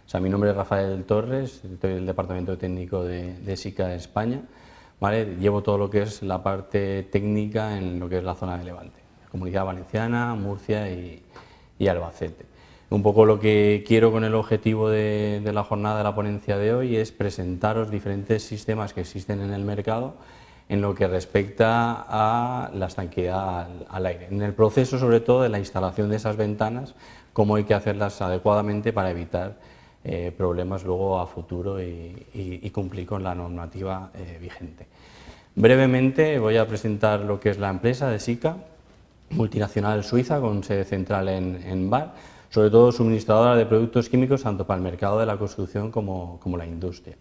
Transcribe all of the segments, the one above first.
O sea, mi nombre es Rafael Torres, estoy del Departamento Técnico de SICA España, ¿vale? Llevo todo lo que es la parte técnica en lo que es la zona de Levante, Comunidad Valenciana, Murcia y Albacete. Un poco lo que quiero con el objetivo de la jornada de la ponencia de hoy es presentaros diferentes sistemas que existen en el mercado en lo que respecta a la estanqueidad al aire. En el proceso, sobre todo, de la instalación de esas ventanas, cómo hay que hacerlas adecuadamente para evitar problemas luego a futuro y cumplir con la normativa vigente. Brevemente voy a presentar lo que es la empresa de SICA, multinacional suiza con sede central en Bar, sobre todo suministradora de productos químicos tanto para el mercado de la construcción como la industria.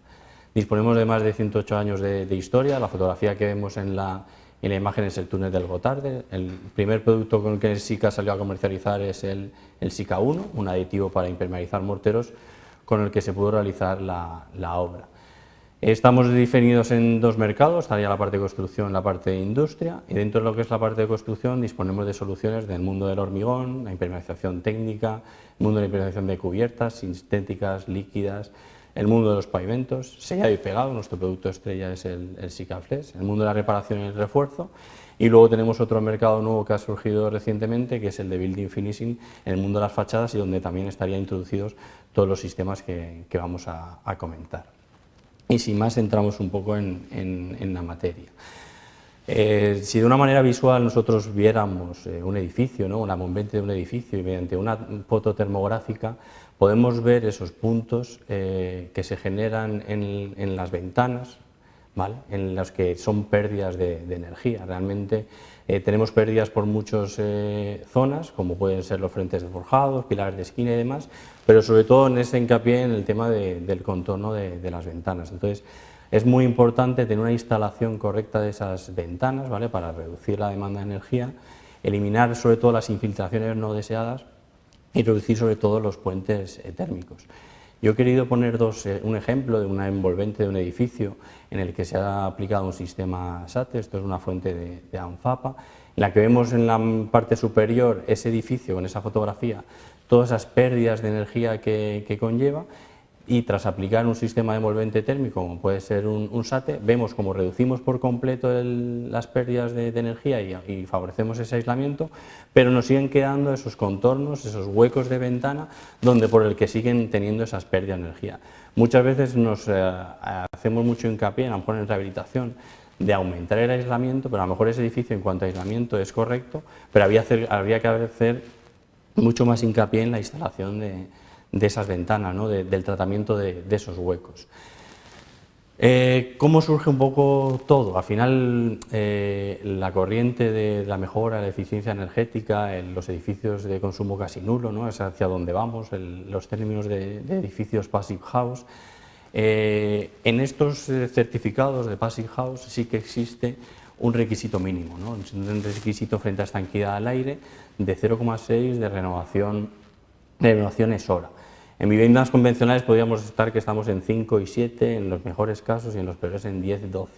Disponemos de más de 108 años de historia. La fotografía que vemos en la imagen es el túnel del Gotarde. El primer producto con el que SICA salió a comercializar es el SICA 1, un aditivo para impermeabilizar morteros con el que se pudo realizar la obra. Estamos definidos en dos mercados, estaría la parte de construcción y la parte de industria, y dentro de lo que es la parte de construcción disponemos de soluciones del mundo del hormigón, la impermeabilización técnica, el mundo de la impermeabilización de cubiertas, sintéticas, líquidas, el mundo de los pavimentos, sellado y pegado, nuestro producto estrella es el SICA Flex, el mundo de la reparación y el refuerzo, y luego tenemos otro mercado nuevo que ha surgido recientemente, que es el de Building Finishing, en el mundo de las fachadas y donde también estarían introducidos todos los sistemas que vamos a comentar. Y sin más entramos un poco en la materia. Si de una manera visual nosotros viéramos un edificio, ¿no? Una envolvente de un edificio y mediante una foto termográfica podemos ver esos puntos que se generan en las ventanas, ¿vale? En los que son pérdidas de energía. Realmente tenemos pérdidas por muchas zonas, como pueden ser los frentes de forjados, pilares de esquina y demás, pero sobre todo en ese hincapié en el tema del contorno de las ventanas. Entonces, es muy importante tener una instalación correcta de esas ventanas, ¿vale? Para reducir la demanda de energía, eliminar sobre todo las infiltraciones no deseadas y reducir sobre todo los puentes térmicos. Yo he querido poner un ejemplo de una envolvente de un edificio en el que se ha aplicado un sistema SATE, esto es una fuente de ANFAPA, en la que vemos en la parte superior ese edificio con esa fotografía, todas esas pérdidas de energía que conlleva, y tras aplicar un sistema de envolvente térmico, como puede ser un SATE, vemos cómo reducimos por completo las pérdidas de energía y favorecemos ese aislamiento, pero nos siguen quedando esos contornos, esos huecos de ventana, por el que siguen teniendo esas pérdidas de energía. Muchas veces nos hacemos mucho hincapié, a lo mejor en rehabilitación, de aumentar el aislamiento, pero a lo mejor ese edificio en cuanto a aislamiento es correcto, pero habría que hacer mucho más hincapié en la instalación de esas ventanas, ¿no? Del tratamiento de esos huecos. ¿Cómo surge un poco todo? Al final, la corriente de la mejora de la eficiencia energética en los edificios de consumo casi nulo, ¿no? Es hacia donde vamos, los términos de edificios Passive House. En estos certificados de Passive House sí que existe un requisito mínimo, ¿no? Un requisito frente a estanqueidad al aire de 0,6 de renovación es hora. En viviendas convencionales podríamos estar que estamos en 5 y 7, en los mejores casos, y en los peores en 10, 12.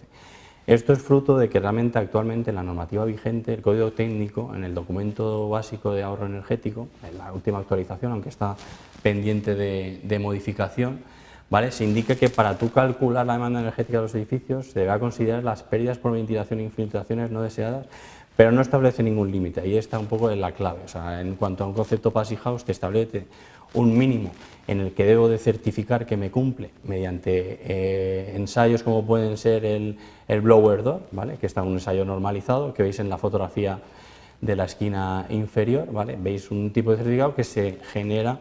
Esto es fruto de que realmente actualmente en la normativa vigente, el código técnico, en el documento básico de ahorro energético, en la última actualización, aunque está pendiente de modificación, ¿vale? Se indica que para tú calcular la demanda energética de los edificios se debe considerar las pérdidas por ventilación e infiltraciones no deseadas, pero no establece ningún límite. Ahí está un poco la clave. O sea, en cuanto a un concepto Passive House, te establece un mínimo en el que debo de certificar que me cumple mediante ensayos como pueden ser el blower door, ¿vale? Que está en un ensayo normalizado, que veis en la fotografía de la esquina inferior, ¿vale? Veis un tipo de certificado que se genera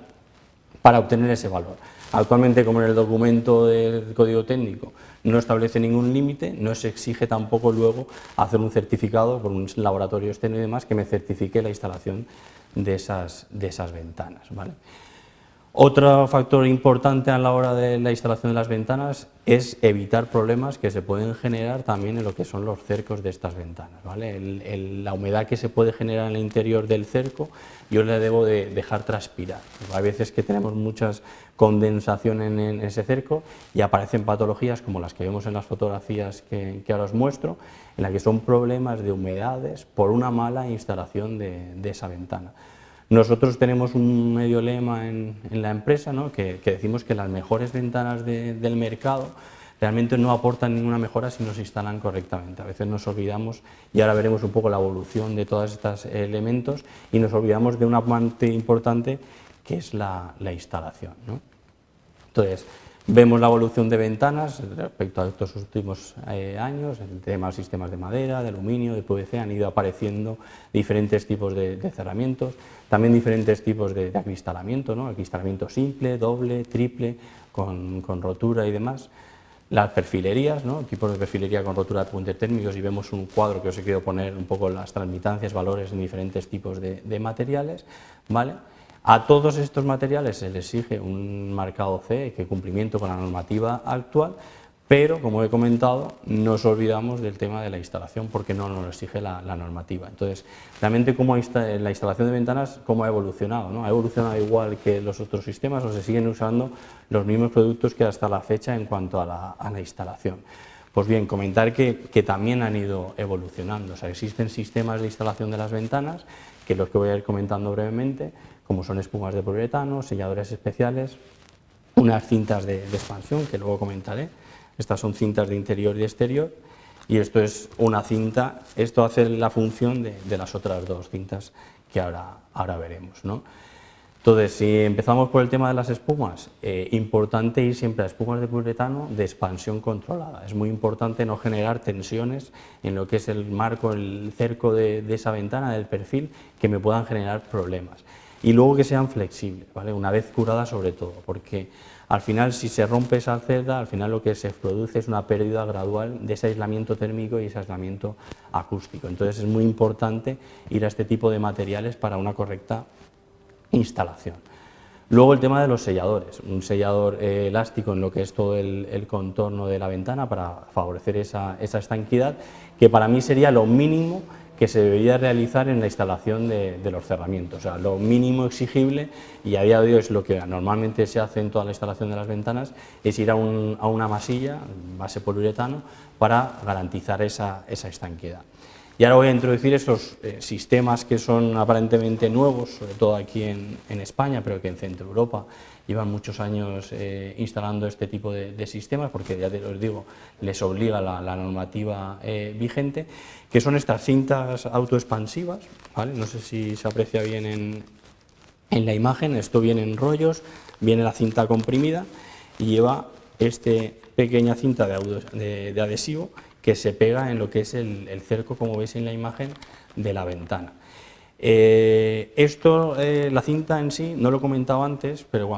para obtener ese valor. Actualmente, como en el documento del código técnico no establece ningún límite, no se exige tampoco luego hacer un certificado por un laboratorio externo y demás que me certifique la instalación de esas ventanas, ¿vale? Otro factor importante a la hora de la instalación de las ventanas es evitar problemas que se pueden generar también en lo que son los cercos de estas ventanas, ¿vale? La humedad que se puede generar en el interior del cerco yo le debo de dejar transpirar. Hay veces que tenemos muchas condensación en ese cerco y aparecen patologías como las que vemos en las fotografías que ahora os muestro, en las que son problemas de humedades por una mala instalación de esa ventana. Nosotros tenemos un medio lema en la empresa, ¿no?, que decimos que las mejores ventanas del mercado realmente no aportan ninguna mejora si no se instalan correctamente. A veces nos olvidamos, y ahora veremos un poco la evolución de todos estos elementos, y nos olvidamos de una parte importante que es la instalación, ¿no? Entonces, vemos la evolución de ventanas respecto a estos últimos años, en temas sistemas de madera, de aluminio, de PVC, han ido apareciendo diferentes tipos de cerramientos, también diferentes tipos de acristalamiento, ¿no? Acristalamiento simple, doble, triple, con rotura y demás. Las perfilerías, ¿no?, tipos de perfilería con rotura de puentes térmicos, y vemos un cuadro que os he querido poner un poco las transmitancias, valores en diferentes tipos de materiales, ¿vale? A todos estos materiales se les exige un marcado CE, que cumplimiento con la normativa actual, pero, como he comentado, nos olvidamos del tema de la instalación porque no nos lo exige la normativa. Entonces, realmente la instalación de ventanas, ¿cómo ha evolucionado, ¿no? ¿Ha evolucionado igual que los otros sistemas o se siguen usando los mismos productos que hasta la fecha en cuanto a la instalación? Pues bien, comentar que también han ido evolucionando. O sea, existen sistemas de instalación de las ventanas, que los que voy a ir comentando brevemente, como son espumas de poliuretano, selladores especiales, unas cintas de expansión, que luego comentaré. Estas son cintas de interior y exterior, y esto es una cinta, esto hace la función de las otras dos cintas que ahora veremos, ¿no? Entonces, si empezamos por el tema de las espumas, importante ir siempre a espumas de poliuretano de expansión controlada. Es muy importante no generar tensiones en lo que es el marco, el cerco de esa ventana, del perfil, que me puedan generar problemas. Y luego que sean flexibles, ¿vale?, una vez curadas sobre todo, porque al final, si se rompe esa celda, al final lo que se produce es una pérdida gradual de ese aislamiento térmico y ese aislamiento acústico. Entonces, es muy importante ir a este tipo de materiales para una correcta instalación. Luego, el tema de los selladores, un sellador elástico en lo que es todo el contorno de la ventana para favorecer esa estanquidad, que para mí sería lo mínimo que se debería realizar en la instalación de los cerramientos. O sea, lo mínimo exigible, y a día de hoy es lo que normalmente se hace en toda la instalación de las ventanas, es ir a una masilla, base poliuretano, para garantizar esa estanquidad. Y ahora voy a introducir esos sistemas que son aparentemente nuevos, sobre todo aquí en España, pero que en Centro Europa llevan muchos años instalando este tipo de sistemas, porque ya os digo, les obliga la normativa vigente, que son estas cintas autoexpansivas, ¿vale? No sé si se aprecia bien en la imagen. Esto viene en rollos, viene la cinta comprimida y lleva esta pequeña cinta de adhesivo que se pega en lo que es el cerco, como veis en la imagen, de la ventana. La cinta en sí, no lo he comentado antes, pero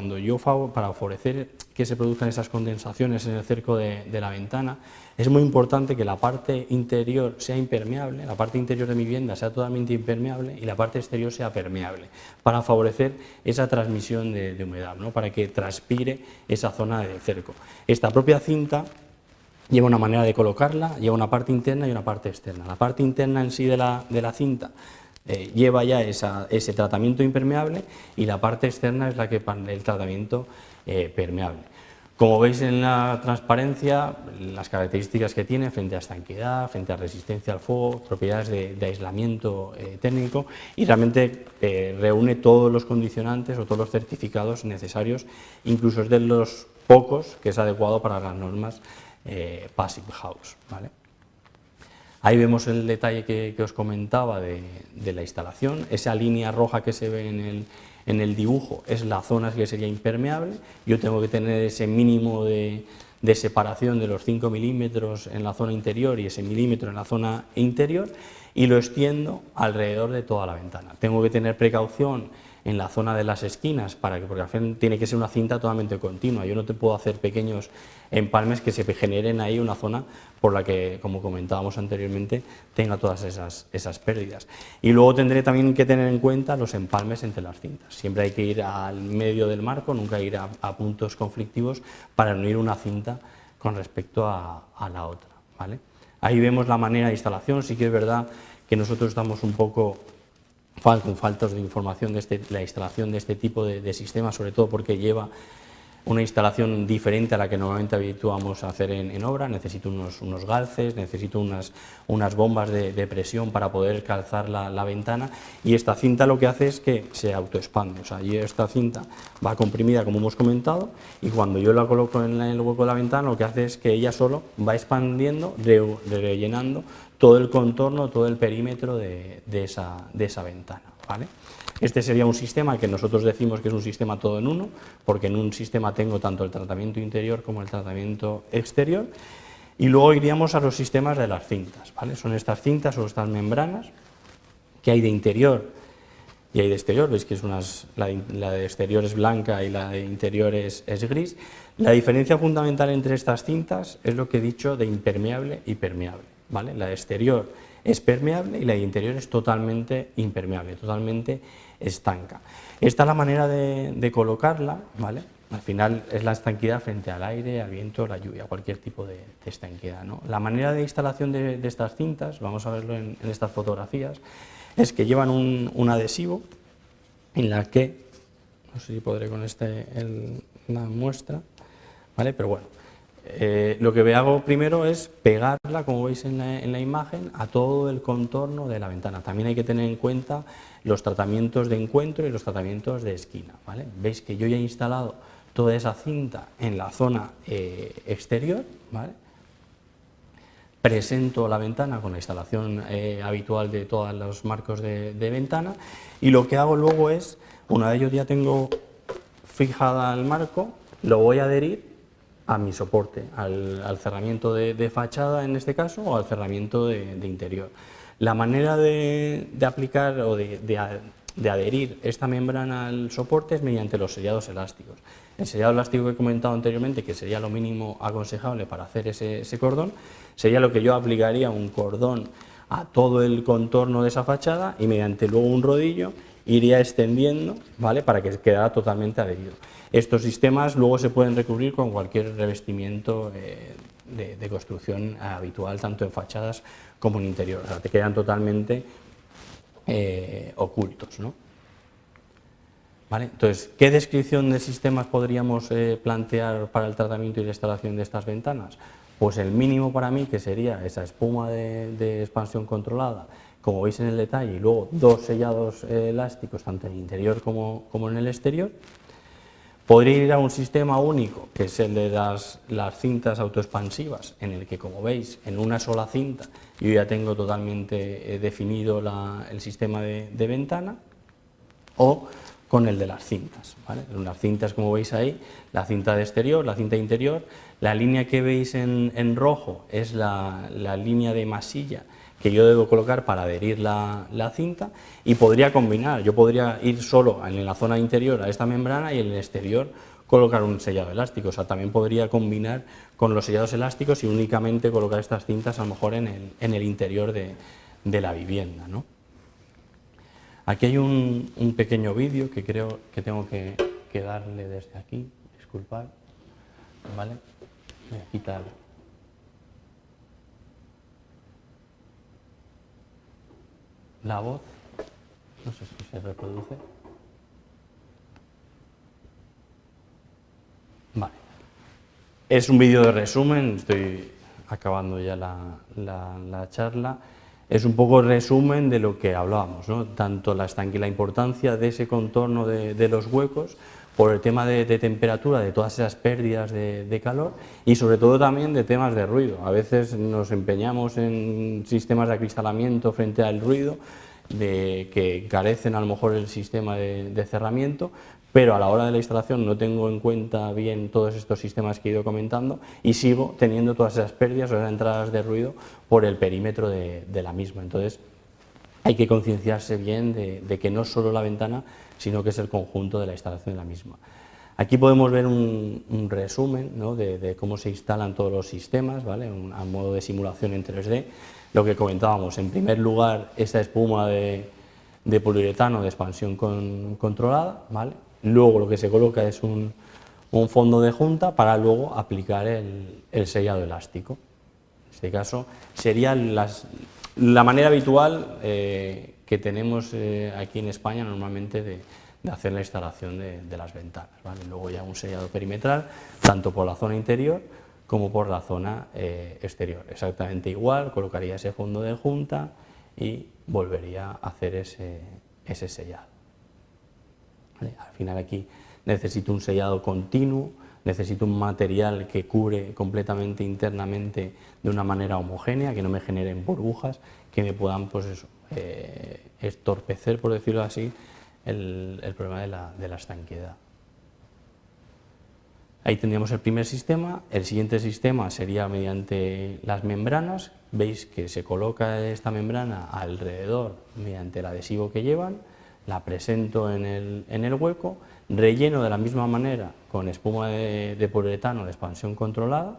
para favorecer que se produzcan esas condensaciones en el cerco de la ventana, es muy importante que la parte interior sea impermeable, la parte interior de mi vivienda sea totalmente impermeable y la parte exterior sea permeable, para favorecer esa transmisión de humedad, ¿no?, para que transpire esa zona del cerco. Esta propia cinta lleva una manera de colocarla, lleva una parte interna y una parte externa. La parte interna en sí de la cinta lleva ya ese tratamiento impermeable, y la parte externa es la que el tratamiento permeable. Como veis en la transparencia, las características que tiene frente a estanquidad, frente a resistencia al fuego, propiedades de aislamiento térmico, y realmente reúne todos los condicionantes o todos los certificados necesarios, incluso es de los pocos que es adecuado para las normas Passive House, ¿vale? Ahí vemos el detalle que os comentaba de la instalación. Esa línea roja que se ve en el dibujo es la zona que sería impermeable. Yo tengo que tener ese mínimo de separación de los 5 milímetros en la zona interior y ese milímetro en la zona interior, y lo extiendo alrededor de toda la ventana. Tengo que tener precaución en la zona de las esquinas, porque al final tiene que ser una cinta totalmente continua. Yo no te puedo hacer pequeños empalmes que se generen ahí una zona por la que, como comentábamos anteriormente, tenga todas esas pérdidas. Y luego tendré también que tener en cuenta los empalmes entre las cintas. Siempre hay que ir al medio del marco, nunca ir a puntos conflictivos para unir una cinta con respecto a la otra, ¿vale? Ahí vemos la manera de instalación. Sí que es verdad que nosotros estamos un poco con faltas de información de la instalación de este tipo de sistemas, sobre todo porque lleva una instalación diferente a la que normalmente habituamos a hacer en obra, necesito unos galces, necesito unas bombas de presión para poder calzar la ventana, y esta cinta lo que hace es que se autoexpande, o sea, esta cinta va comprimida como hemos comentado, y cuando yo la coloco en el hueco de la ventana lo que hace es que ella solo va expandiendo, rellenando todo el contorno, todo el perímetro de esa ventana, ¿vale? Este sería un sistema que nosotros decimos que es un sistema todo en uno, porque en un sistema tengo tanto el tratamiento interior como el tratamiento exterior, y luego iríamos a los sistemas de las cintas, ¿vale? Son estas cintas o estas membranas que hay de interior y hay de exterior, veis que la de exterior es blanca y la de interior es gris. La diferencia fundamental entre estas cintas es lo que he dicho de impermeable y permeable, ¿vale? La de exterior es permeable y la de interior es totalmente impermeable, totalmente estanca. Esta es la manera de colocarla, ¿vale? Al final es la estanquidad frente al aire, al viento, la lluvia, cualquier tipo de estanquidad, ¿no? La manera de instalación de estas cintas, vamos a verlo en estas fotografías, es que llevan un adhesivo en la que, no sé si podré con la muestra, ¿vale? Pero bueno, lo que hago primero es pegarla, como veis en la imagen, a todo el contorno de la ventana. También hay que tener en cuenta los tratamientos de encuentro y los tratamientos de esquina, ¿vale? Veis que yo ya he instalado toda esa cinta en la zona exterior, ¿vale? Presento la ventana con la instalación habitual de todos los marcos de ventana, y lo que hago luego es, una vez yo ya tengo fijada el marco, lo voy a adherir a mi soporte, al cerramiento de fachada en este caso, o al cerramiento de interior. La manera de aplicar o de adherir esta membrana al soporte es mediante los sellados elásticos. El sellado elástico que he comentado anteriormente, que sería lo mínimo aconsejable para hacer ese cordón, sería lo que yo aplicaría un cordón a todo el contorno de esa fachada, y mediante luego un rodillo iría extendiendo, ¿vale?, para que quedara totalmente adherido. Estos sistemas luego se pueden recubrir con cualquier revestimiento de construcción habitual, tanto en fachadas como en interior, o sea, te quedan totalmente ocultos, ¿no? ¿Vale? Entonces, ¿qué descripción de sistemas podríamos plantear para el tratamiento y la instalación de estas ventanas? Pues el mínimo para mí, que sería esa espuma de expansión controlada, como veis en el detalle, y luego dos sellados elásticos, tanto en el interior como en el exterior. Podría ir a un sistema único, que es el de las cintas autoexpansivas, en el que, como veis, en una sola cinta yo ya tengo totalmente definido el sistema de ventana, o con el de las cintas, ¿vale? Las cintas, como veis ahí, la cinta de exterior, la cinta interior, la línea que veis en rojo es la línea de masilla que yo debo colocar para adherir la cinta, y podría combinar, yo podría ir solo en la zona interior a esta membrana y en el exterior colocar un sellado elástico, o sea, también podría combinar con los sellados elásticos y únicamente colocar estas cintas a lo mejor en el interior de la vivienda, ¿no? Aquí hay un pequeño vídeo que creo que tengo que darle desde aquí, disculpad, ¿vale? Voy a quitar la voz, no sé si se reproduce. Vale. Es un vídeo de resumen, estoy acabando ya la charla. Es un poco el resumen de lo que hablábamos, ¿no? Tanto la importancia de ese contorno de los huecos, por el tema de temperatura, de todas esas pérdidas de calor, y sobre todo también de temas de ruido. A veces nos empeñamos en sistemas de acristalamiento frente al ruido, que carecen a lo mejor el sistema de cerramiento, pero a la hora de la instalación no tengo en cuenta bien todos estos sistemas que he ido comentando, y sigo teniendo todas esas pérdidas o esas entradas de ruido por el perímetro de la misma. Entonces hay que concienciarse bien de que no es solo la ventana, sino que es el conjunto de la instalación de la misma. Aquí podemos ver un resumen, ¿no?, de cómo se instalan todos los sistemas, ¿vale?, a modo de simulación en 3D. Lo que comentábamos, en primer lugar, esa espuma de poliuretano de expansión controlada, ¿vale? Luego lo que se coloca es un fondo de junta para luego aplicar el sellado elástico. En este caso sería la manera habitual que tenemos aquí en España normalmente hacer la instalación de las ventanas, ¿vale? Luego ya un sellado perimetral, tanto por la zona interior como por la zona exterior. Exactamente igual, colocaría ese fondo de junta y volvería a hacer ese sellado. ¿Vale? Al final aquí necesito un sellado continuo, necesito un material que cure completamente internamente de una manera homogénea, que no me generen burbujas, que me puedan, pues eso, estorpecer, por decirlo así, el problema de la estanqueidad. Ahí tendríamos el primer sistema. El siguiente sistema sería mediante las membranas. Veis que se coloca esta membrana alrededor mediante el adhesivo que llevan, la presento en el hueco, relleno de la misma manera con espuma de poliuretano de expansión controlada,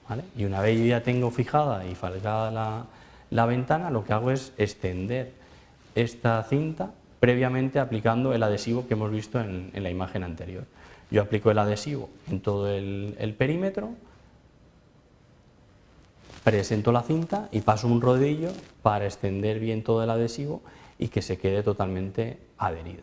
¿vale? Y una vez yo ya tengo fijada y falcada la ventana, lo que hago es extender esta cinta previamente aplicando el adhesivo que hemos visto en la imagen anterior. Yo aplico el adhesivo en todo el perímetro, presento la cinta y paso un rodillo para extender bien todo el adhesivo y que se quede totalmente adherida.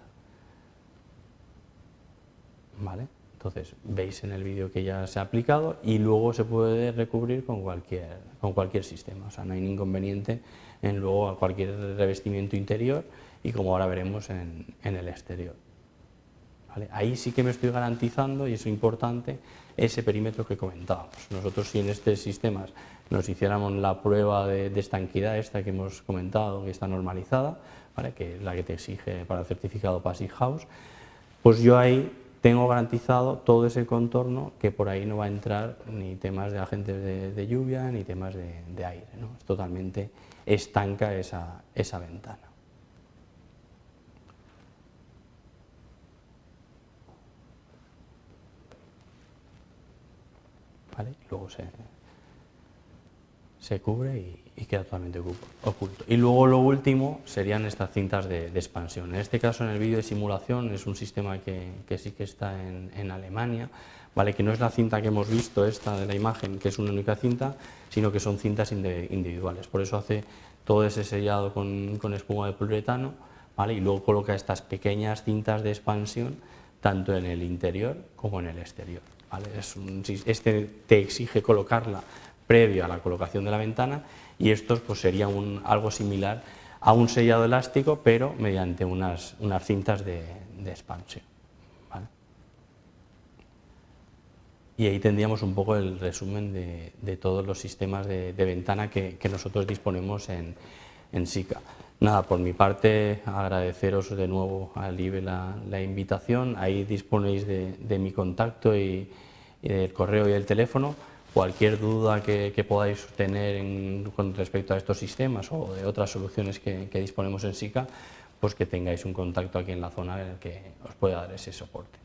¿Vale? Entonces, veis en el vídeo que ya se ha aplicado y luego se puede recubrir con cualquier sistema. O sea, no hay ningún inconveniente en luego cualquier revestimiento interior y como ahora veremos en el exterior. ¿Vale? Ahí sí que me estoy garantizando, y es importante, ese perímetro que comentábamos. Nosotros, si en estos sistemas nos hiciéramos la prueba de estanquidad esta que hemos comentado, que está normalizada, ¿vale? Que es la que te exige para el certificado Passive House, pues yo ahí tengo garantizado todo ese contorno, que por ahí no va a entrar ni temas de agentes de lluvia ni temas de aire, ¿no? Es totalmente estanca esa ventana. ¿Vale? Luego se cubre y queda totalmente oculto. Y luego lo último serían estas cintas de expansión. En este caso, en el vídeo de simulación, es un sistema que sí que está en Alemania, ¿vale? Que no es la cinta que hemos visto, esta de la imagen, que es una única cinta, sino que son cintas individuales. Por eso hace todo ese sellado con espuma de poliuretano, ¿vale? Y luego coloca estas pequeñas cintas de expansión tanto en el interior como en el exterior, ¿vale? Este te exige colocarla previo a la colocación de la ventana y estos pues sería algo similar a un sellado elástico, pero mediante unas cintas de expansión, ¿vale? Y ahí tendríamos un poco el resumen de todos los sistemas de ventana que nosotros disponemos en SICA. Nada, por mi parte, agradeceros de nuevo al IBE la invitación. Ahí disponéis de mi contacto y del correo y el teléfono. Cualquier duda que podáis tener con respecto a estos sistemas o de otras soluciones que disponemos en SICA, pues que tengáis un contacto aquí en la zona en el que os pueda dar ese soporte.